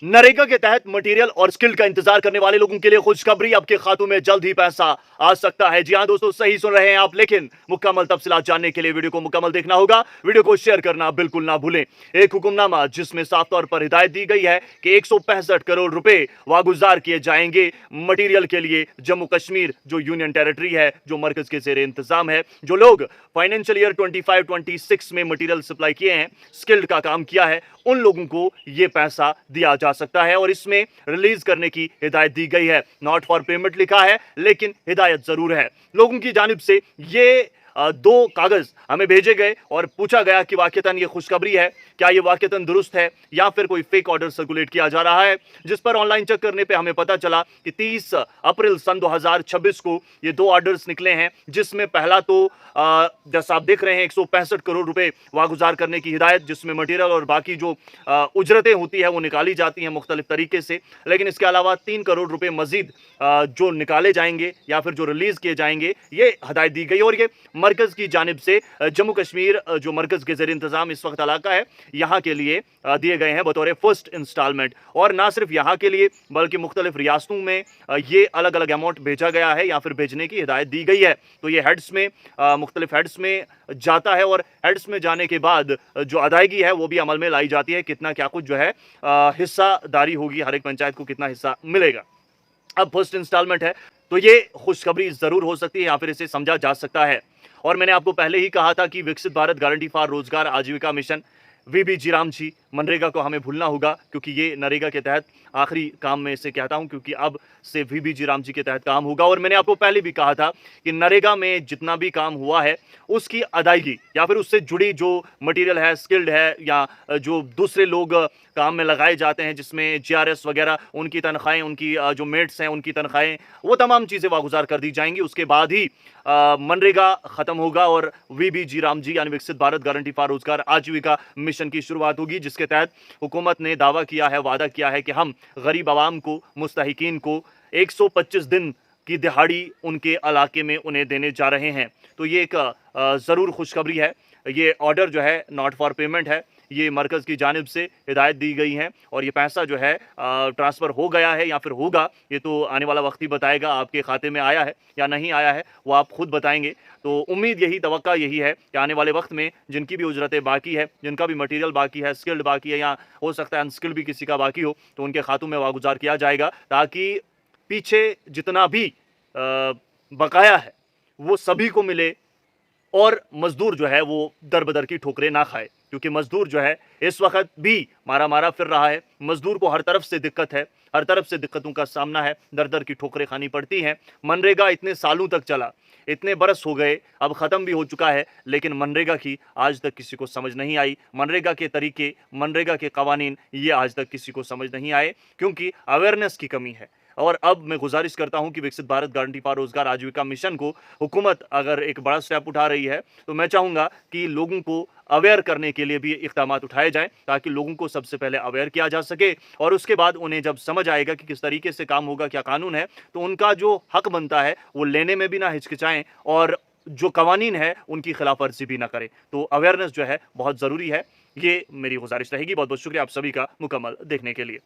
नरेगा के तहत मटेरियल और स्किल का इंतजार करने वाले लोगों के लिए खुशखबरी, आपके खातों में जल्द ही पैसा आ सकता है। जी हां दोस्तों, सही सुन रहे हैं आप, लेकिन मुकम्मल तफसीलात जानने के लिए वीडियो को मुकम्मल देखना होगा। वीडियो को शेयर करना बिल्कुल ना भूलें। एक हुक्मनामा जिसमें साफ तौर पर हिदायत दी गई है कि 165 करोड़ रुपए वागुजार किए जाएंगे मटेरियल के लिए। जम्मू कश्मीर जो यूनियन टेरिटरी है, जो मरकज के जेर इंतजाम है, जो लोग फाइनेंशियल ईयर 25-26 में मटेरियल सप्लाई किए हैं, स्किल्ड का काम किया है, उन लोगों को यह पैसा दिया जा सकता है और इसमें रिलीज करने की हिदायत दी गई है। नॉट फॉर पेमेंट लिखा है, लेकिन हिदायत जरूर है। लोगों की जानिब से ये दो कागज हमें भेजे गए और पूछा गया कि वाकईतन ये खुशखबरी है, क्या ये वाकईतन दुरुस्त है या फिर कोई फेक ऑर्डर सर्कुलेट किया जा रहा है, जिस पर ऑनलाइन चेक करने पे हमें पता चला कि 30 अप्रैल सन 2026 को ये दो ऑर्डर्स निकले हैं, जिसमें पहला तो जैसा आप देख रहे हैं 165 करोड़ रुपए वागुजार करने की हिदायत, जिसमें मटेरियल और बाकी जो उजरतें होती है वो निकाली जाती हैं मुख्तलिफ तरीके से। लेकिन इसके अलावा 3 करोड़ रुपए मजीद जो निकाले जाएंगे या फिर जो रिलीज किए जाएंगे, ये हिदायत दी गई। और ये मरकज की जानिब से जम्मू कश्मीर जो मरकज के ज़ेर इंतजाम इस वक्त इलाका है, यहाँ के लिए दिए गए हैं बतौर फर्स्ट इंस्टॉलमेंट। और ना सिर्फ यहाँ के लिए बल्कि मुख्तलिफ रियासतों में ये अलग अलग अमाउंट भेजा गया है या फिर भेजने की हिदायत दी गई है। तो ये हेड्स में मुख्तलिफ हेड्स में जाता है और हेड्स में जाने के बाद जो अदायगी है वो भी अमल में लाई जाती है। कितना क्या कुछ जो है हिस्सादारी होगी, हर एक पंचायत को कितना हिस्सा मिलेगा। अब फर्स्ट इंस्टॉलमेंट है तो ये खुशखबरी जरूर हो सकती है या फिर इसे समझा जा सकता है। और मैंने आपको पहले ही कहा था कि विकसित भारत गारंटी फॉर रोजगार आजीविका मिशन, वीबी जी राम जी, मनरेगा को हमें भूलना होगा, क्योंकि ये नरेगा के तहत आखिरी काम में से कहता हूं, क्योंकि अब से वीबी जी राम जी के तहत काम होगा। और मैंने आपको पहले भी कहा था कि नरेगा में जितना भी काम हुआ है उसकी अदायगी या फिर उससे जुड़ी जो मटेरियल है, स्किल्ड है, या जो दूसरे लोग काम में लगाए जाते हैं जिसमें जीआरएस वगैरह, उनकी तनख्वाहें, उनकी जो मेट्स हैं उनकी तनख्वाहें, वो तमाम चीज़ें वागुजार कर दी जाएंगी। उसके बाद ही मनरेगा ख़त्म होगा और वीबी जी राम जी यानी विकसित भारत गारंटी फॉर रोजगार आजीविका मिशन की शुरुआत होगी, जिसके तहत हुकूमत ने दावा किया है, वादा किया है कि हम गरीब आवाम को, मुस्तहिकीन को 125 दिन की दिहाड़ी उनके इलाके में उन्हें देने जा रहे हैं। तो ये एक ज़रूर खुशखबरी है। ये ऑर्डर जो है नॉट फॉर पेमेंट है, ये मरकज़ की जानिब से हिदायत दी गई है और ये पैसा जो है ट्रांसफ़र हो गया है या फिर होगा, ये तो आने वाला वक्त ही बताएगा। आपके खाते में आया है या नहीं आया है वो आप खुद बताएंगे। तो उम्मीद यही, तवक्का यही है कि आने वाले वक्त में जिनकी भी उजरतें बाकी है, जिनका भी मटेरियल बाकी है, स्किल्ड बाकी है, या हो सकता है अनस्किल्ड भी किसी का बाकी हो, तो उनके खातों में वागुजार किया जाएगा, ताकि पीछे जितना भी बकाया है वो सभी को मिले और मजदूर जो है वो दर बदर की ठोकरें ना खाए। क्योंकि मजदूर जो है इस वक्त भी मारा मारा फिर रहा है। मजदूर को हर तरफ से दिक्कत है, हर तरफ से दिक्कतों का सामना है, दर दर की ठोकरें खानी पड़ती हैं। मनरेगा इतने सालों तक चला, इतने बरस हो गए, अब ख़त्म भी हो चुका है, लेकिन मनरेगा की आज तक किसी को समझ नहीं आई। मनरेगा के तरीके, मनरेगा के कवानीन, ये आज तक किसी को समझ नहीं आए, क्योंकि अवेयरनेस की कमी है। और अब मैं गुजारिश करता हूं कि विकसित भारत गारंटी फॉर रोजगार आजीविका मिशन को हुकूमत अगर एक बड़ा स्टेप उठा रही है, तो मैं चाहूँगा कि लोगों को अवेयर करने के लिए भी इक़दाम उठाए जाएँ, ताकि लोगों को सबसे पहले अवेयर किया जा सके और उसके बाद उन्हें जब समझ आएगा कि किस तरीके से काम होगा, क्या कानून है, तो उनका जो हक बनता है वो लेने में भी ना हिचकिचाएँ और जो कवानीन है उनकी खिलाफ वर्जी भी ना करें। तो अवेयरनेस जो है बहुत ज़रूरी है। ये मेरी गुजारिश रहेगी। बहुत बहुत शुक्रिया आप सभी का मुकम्मल देखने के लिए।